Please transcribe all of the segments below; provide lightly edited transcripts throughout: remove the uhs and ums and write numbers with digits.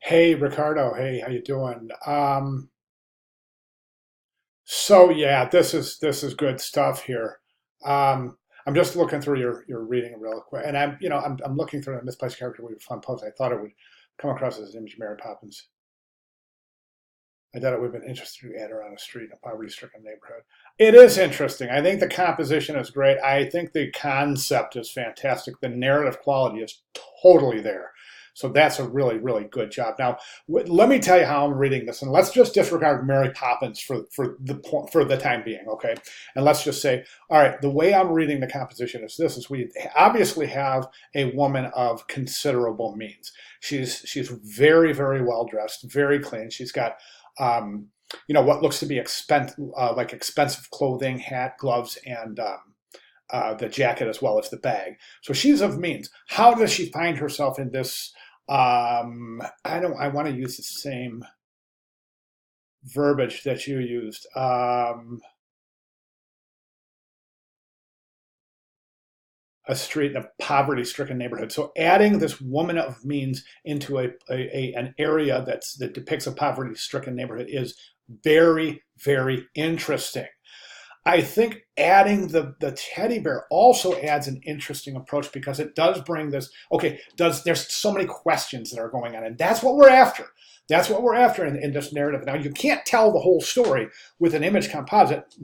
Hey Ricardo, hey, how you doing? So yeah, this is good stuff here. I'm just looking through your reading real quick, and I'm looking through a misplaced character we found post. I thought it would come across as an image of Mary Poppins. I thought it would have been interesting to add her on a street in a poverty-stricken neighborhood. It is interesting. I think the composition is great. I think the concept is fantastic. The narrative quality is totally there. So that's a really, really good job. Now, let me tell you how I'm reading this, and let's just disregard Mary Poppins for the time being, okay? And let's just say, all right, the way I'm reading the composition is this: is we obviously have a woman of considerable means. She's very, very well dressed, very clean. She's got um, what looks to be like expensive clothing, hat, gloves, and the jacket as well as the bag. So she's of means. How does she find herself in this? I want to use the same verbiage that you used. A street in a poverty-stricken neighborhood. So adding this woman of means into an area that depicts a poverty-stricken neighborhood is very, very interesting. I think adding the teddy bear also adds an interesting approach because it does bring this, okay, there's so many questions that are going on, and that's what we're after. That's what we're after in this narrative. Now, you can't tell the whole story with an image composite.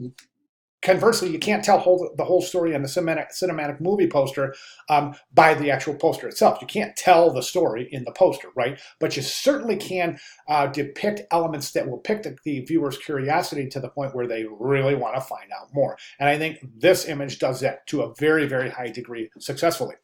Conversely, you can't tell the whole story in the cinematic movie poster by the actual poster itself. You can't tell the story in the poster, right? But you certainly can depict elements that will pick the viewer's curiosity to the point where they really want to find out more. And I think this image does that to a very, very high degree successfully.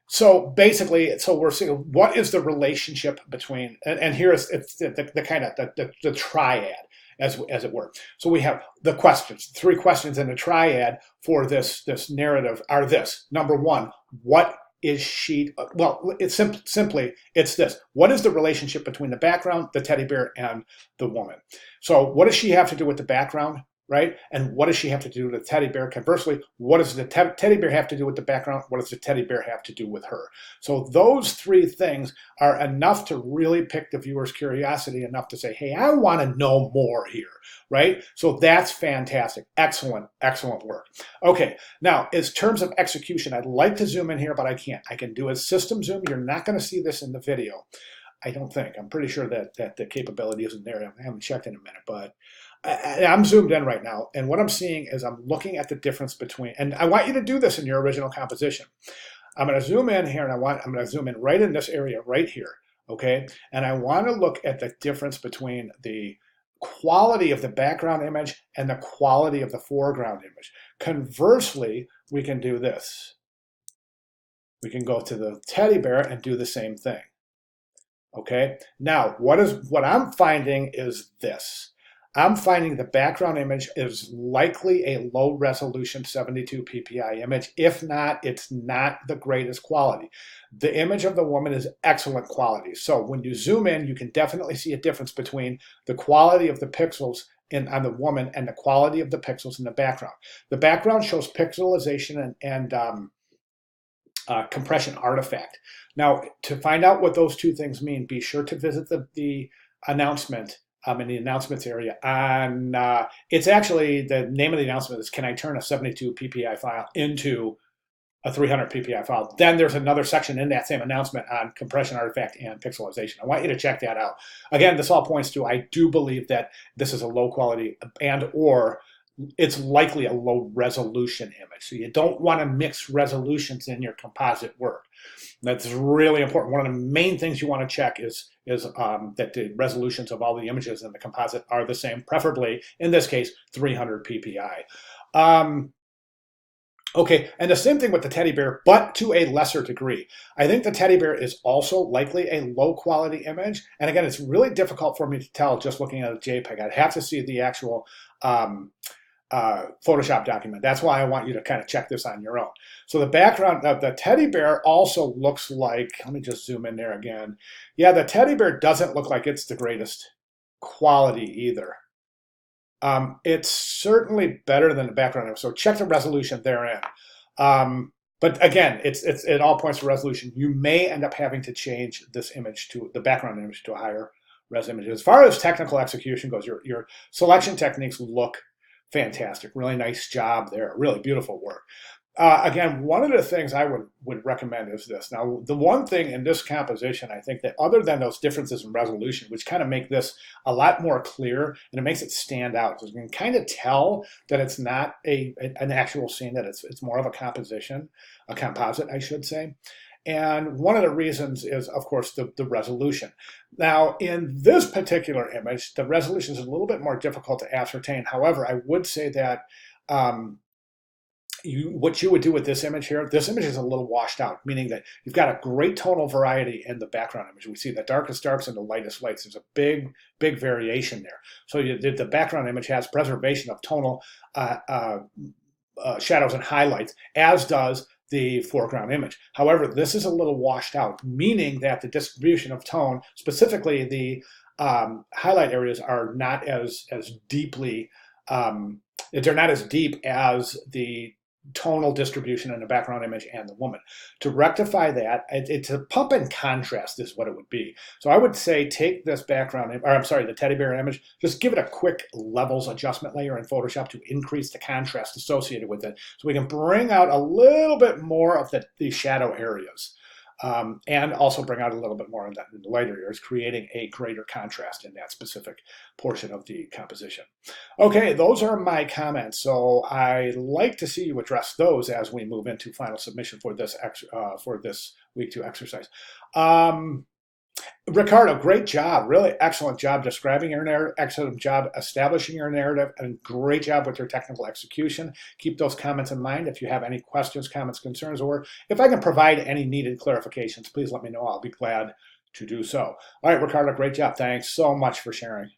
So basically, so we're seeing what is the relationship between, and here is it's the kind of the triad, as it were. So we have the questions. Three questions in the triad for this narrative are this: number one, what is she? Well, it's simply it's this: what is the relationship between the background, the teddy bear, and the woman? So what does she have to do with the background? Right? And what does she have to do with the teddy bear? Conversely, what does the teddy bear have to do with the background? What does the teddy bear have to do with her? So those three things are enough to really pick the viewer's curiosity enough to say, hey, I want to know more here, right? So that's fantastic. Excellent, excellent work. Okay, now, in terms of execution, I'd like to zoom in here, but I can't. I can do a system zoom. You're not going to see this in the video. I don't think. I'm pretty sure that the capability isn't there. I haven't checked in a minute, but I'm zoomed in right now, and what I'm seeing is I'm looking at the difference between, and I want you to do this in your original composition. I'm going to zoom in here, and I'm going to zoom in right in this area right here, okay? And I want to look at the difference between the quality of the background image and the quality of the foreground image. Conversely, we can do this. We can go to the teddy bear and do the same thing, okay? Now, what I'm finding is this. I'm finding the background image is likely a low resolution 72 ppi image. If not, it's not the greatest quality. The image of the woman is excellent quality. So when you zoom in, you can definitely see a difference between the quality of the pixels on the woman and the quality of the pixels in the background. The background shows pixelization and compression artifact. Now, to find out what those two things mean, be sure to visit the announcement in the announcements area. And it's actually, the name of the announcement is, can I turn a 72 ppi file into a 300 ppi file? Then there's another section in that same announcement on compression artifact and pixelization. I want you to check that out. Again, this all points to, I do believe that this is a low quality and or it's likely a low resolution image. So you don't want to mix resolutions in your composite work. That's really important. One of the main things you want to check is that the resolutions of all the images in the composite are the same, preferably, in this case, 300 ppi. Okay, and the same thing with the teddy bear, but to a lesser degree. I think the teddy bear is also likely a low quality image. And again, it's really difficult for me to tell just looking at a JPEG. I'd have to see the actual Photoshop document. That's why I want you to kind of check this on your own. So the background of the teddy bear also looks like, let me just zoom in there again. Yeah, the teddy bear doesn't look like it's the greatest quality either. It's certainly better than the background. So check the resolution therein. But again, it all points to resolution. You may end up having to change this image to the background image to a higher res image. As far as technical execution goes, your selection techniques look fantastic. Really nice job there. Really beautiful work. Again, one of the things I would recommend is this. Now, the one thing in this composition, I think that other than those differences in resolution, which kind of make this a lot more clear and it makes it stand out, because you can kind of tell that it's not an actual scene, that it's more of a composition, a composite, I should say. And one of the reasons is, of course, the resolution. Now, in this particular image, the resolution is a little bit more difficult to ascertain. However, I would say that what you would do with this image here, this image is a little washed out, meaning that you've got a great tonal variety in the background image. We see the darkest darks and the lightest lights. There's a big variation there. So the background image has preservation of tonal shadows and highlights, as does the foreground image. However, this is a little washed out, meaning that the distribution of tone, specifically the highlight areas, are not as deeply, they're not as deep as the tonal distribution in the background image and the woman. To rectify that, it's a pump and contrast is what it would be. So I would say take this background, or I'm sorry, the teddy bear image, just give it a quick levels adjustment layer in Photoshop to increase the contrast associated with it, so we can bring out a little bit more of the shadow areas. And also bring out a little bit more in the lighter areas, creating a greater contrast in that specific portion of the composition. Okay, those are my comments. So I'd like to see you address those as we move into final submission for this week 2 exercise. Ricardo, great job. Really excellent job describing your narrative, excellent job establishing your narrative, and great job with your technical execution. Keep those comments in mind. If you have any questions, comments, concerns, or if I can provide any needed clarifications, please let me know. I'll be glad to do so. All right, Ricardo, great job. Thanks so much for sharing.